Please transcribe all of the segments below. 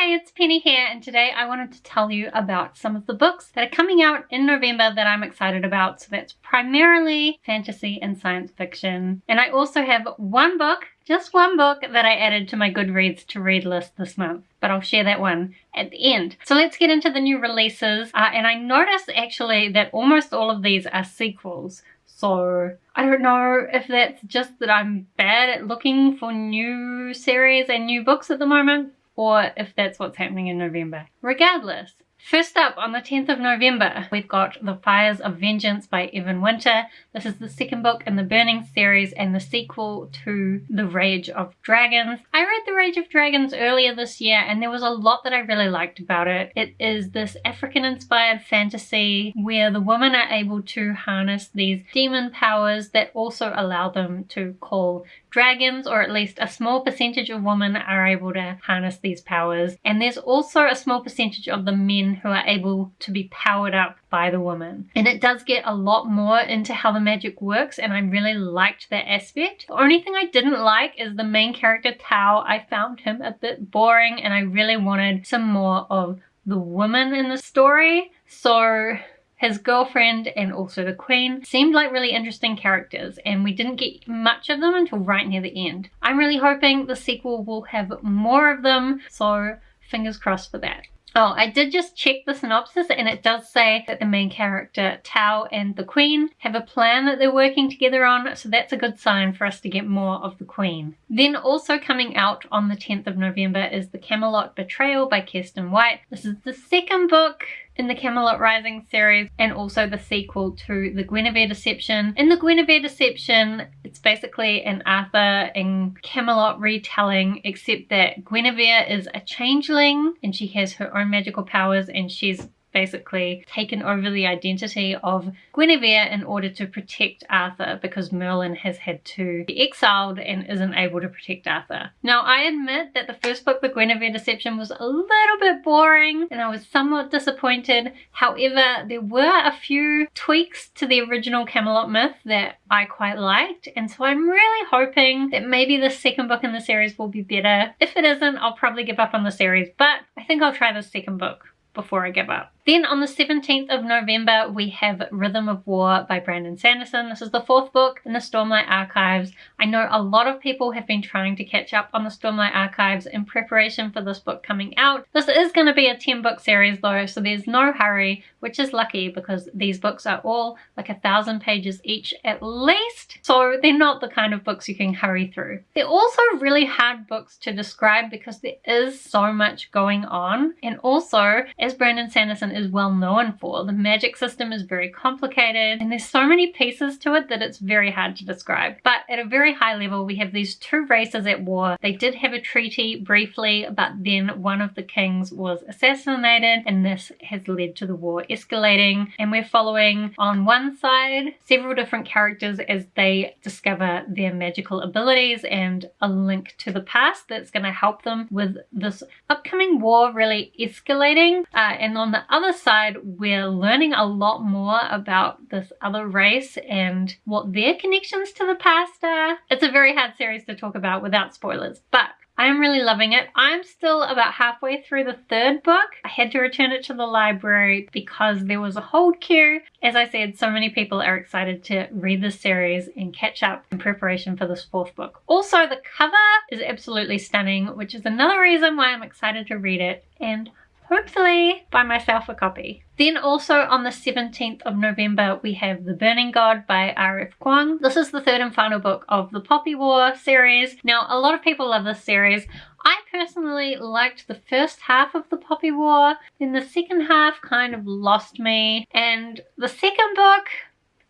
Hi, it's Penny here, and today I wanted to tell you about some of the books that are coming out in November that I'm excited about. So that's primarily fantasy and science fiction. And I also have one book, just one book, that I added to my Goodreads to read list this month. But I'll share that one at the end. So let's get into the new releases. And I noticed actually that almost all of these are sequels. So I don't know if that's just that I'm bad at looking for new series and new books at the moment, or if that's what's happening in November. Regardless, first up on the 10th of November, we've got The Fires of Vengeance by Evan Winter. This is the second book in the Burning series and the sequel to The Rage of Dragons. I read The Rage of Dragons earlier this year and there was a lot that I really liked about it. It is this African-inspired fantasy where the women are able to harness these demon powers that also allow them to call dragons, or at least a small percentage of women are able to harness these powers. And there's also a small percentage of the men who are able to be powered up by the woman. And it does get a lot more into how the magic works, and I really liked that aspect. The only thing I didn't like is the main character Tao. I found him a bit boring and I really wanted some more of the woman in the story. So his girlfriend and also the queen seemed like really interesting characters, and we didn't get much of them until right near the end. I'm really hoping the sequel will have more of them, so fingers crossed for that. Oh, I did just check the synopsis and it does say that the main character Tao and the Queen have a plan that they're working together on, so that's a good sign for us to get more of the Queen. Then also coming out on the 10th of November is The Camelot Betrayal by Kirsten White. This is the second book in the Camelot Rising series and also the sequel to The Guinevere Deception. In The Guinevere Deception, it's basically an Arthur and Camelot retelling, except that Guinevere is a changeling and she has her own magical powers, and she's basically taken over the identity of Guinevere in order to protect Arthur because Merlin has had to be exiled and isn't able to protect Arthur. Now, I admit that the first book, The Guinevere Deception, was a little bit boring and I was somewhat disappointed. However, there were a few tweaks to the original Camelot myth that I quite liked, and so I'm really hoping that maybe the second book in the series will be better. If it isn't, I'll probably give up on the series, but I think I'll try the second book before I give up. Then on the 17th of November, we have Rhythm of War by Brandon Sanderson. This is the fourth book in the Stormlight Archives. I know a lot of people have been trying to catch up on the Stormlight Archives in preparation for this book coming out. This is going to be a 10-book series though, so there's no hurry, which is lucky because these books are all like 1,000 pages each at least, so they're not the kind of books you can hurry through. They're also really hard books to describe because there is so much going on, and also, as Brandon Sanderson is well known for, the magic system is very complicated and there's so many pieces to it that it's very hard to describe. But at a very high level, we have these two races at war. They did have a treaty briefly, but then one of the kings was assassinated and this has led to the war escalating, and we're following on one side several different characters as they discover their magical abilities and a link to the past that's going to help them with this upcoming war really escalating. And on the other side, we're learning a lot more about this other race and what their connections to the past are. It's a very hard series to talk about without spoilers, but I'm really loving it. I'm still about halfway through the third book. I had to return it to the library because there was a hold queue. As I said, so many people are excited to read this series and catch up in preparation for this fourth book. Also, the cover is absolutely stunning, which is another reason why I'm excited to read it and hopefully buy myself a copy. Then also on the 17th of November, we have The Burning God by R.F. Kuang. This is the third and final book of the Poppy War series. Now, a lot of people love this series. I personally liked the first half of the Poppy War, then the second half kind of lost me. And the second book,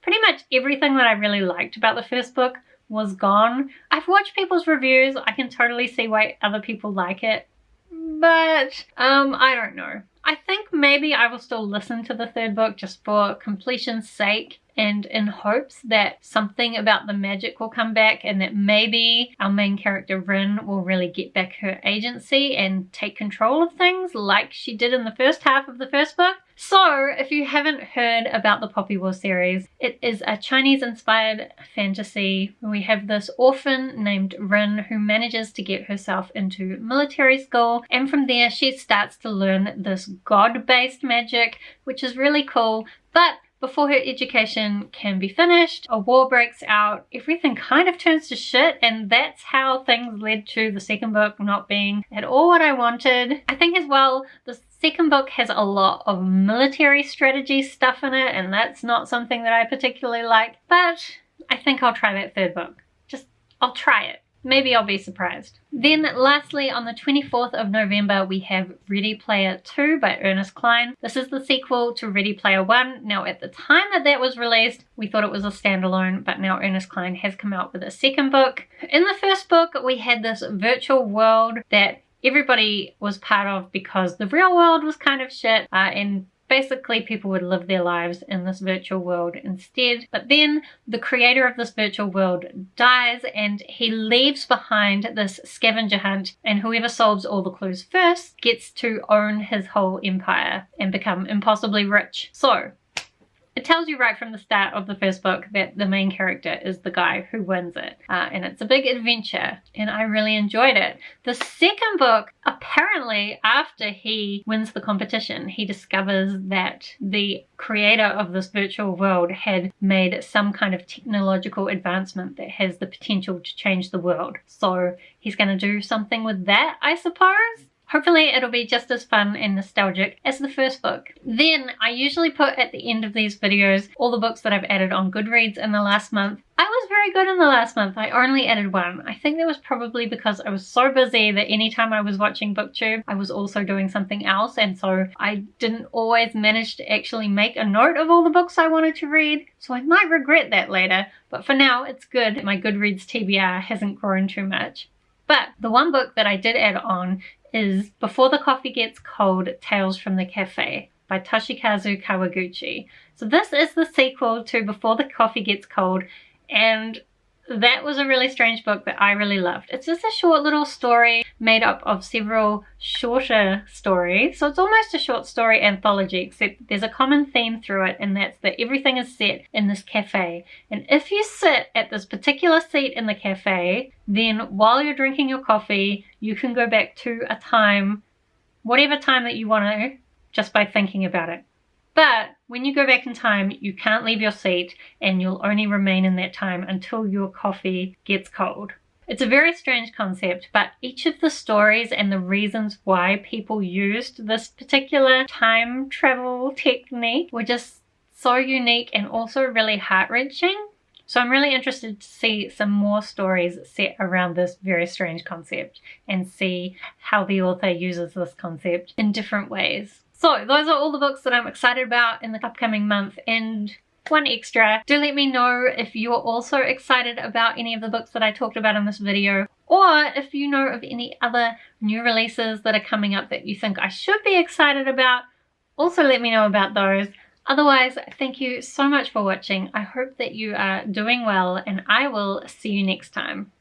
pretty much everything that I really liked about the first book was gone. I've watched people's reviews. I can totally see why other people like it. But I don't know. I think maybe I will still listen to the third book just for completion's sake and in hopes that something about the magic will come back and that maybe our main character Rin will really get back her agency and take control of things like she did in the first half of the first book. So, if you haven't heard about the Poppy War series, it is a Chinese-inspired fantasy. We have this orphan named Rin who manages to get herself into military school, and from there she starts to learn this god-based magic, which is really cool. But before her education can be finished, a war breaks out, everything kind of turns to shit, and that's how things led to the second book not being at all what I wanted. I think as well, the second book has a lot of military strategy stuff in it, and that's not something that I particularly like, but I think I'll try that third book. I'll try it. Maybe I'll be surprised. Then lastly, on the 24th of November, we have Ready Player 2 by Ernest Cline. This is the sequel to Ready Player 1. Now, at the time that was released, we thought it was a standalone, but now Ernest Cline has come out with a second book. In the first book, we had this virtual world that everybody was part of because the real world was kind of shit, and basically people would live their lives in this virtual world instead. But then the creator of this virtual world dies and he leaves behind this scavenger hunt, and whoever solves all the clues first gets to own his whole empire and become impossibly rich. So it tells you right from the start of the first book that the main character is the guy who wins it. And it's a big adventure, and I really enjoyed it. The second book, apparently after he wins the competition, he discovers that the creator of this virtual world had made some kind of technological advancement that has the potential to change the world. So he's going to do something with that, I suppose. Hopefully it'll be just as fun and nostalgic as the first book. Then I usually put at the end of these videos all the books that I've added on Goodreads in the last month. I was very good in the last month. I only added one. I think that was probably because I was so busy that anytime I was watching BookTube, I was also doing something else, and so I didn't always manage to actually make a note of all the books I wanted to read, so I might regret that later. But for now, it's good. My Goodreads TBR hasn't grown too much. But the one book that I did add on is Before the Coffee Gets Cold, Tales from the Cafe by Toshikazu Kawaguchi. So this is the sequel to Before the Coffee Gets Cold, and that was a really strange book that I really loved. It's just a short little story made up of several shorter stories. So it's almost a short story anthology, except there's a common theme through it, and that's that everything is set in this cafe. And if you sit at this particular seat in the cafe, then while you're drinking your coffee, you can go back to a time, whatever time that you want to, just by thinking about it. But when you go back in time, you can't leave your seat, and you'll only remain in that time until your coffee gets cold. It's a very strange concept, but each of the stories and the reasons why people used this particular time travel technique were just so unique and also really heart-wrenching. So I'm really interested to see some more stories set around this very strange concept and see how the author uses this concept in different ways. So those are all the books that I'm excited about in the upcoming month, and one extra. Do let me know if you're also excited about any of the books that I talked about in this video, or if you know of any other new releases that are coming up that you think I should be excited about. Also let me know about those. Otherwise, thank you so much for watching. I hope that you are doing well, and I will see you next time.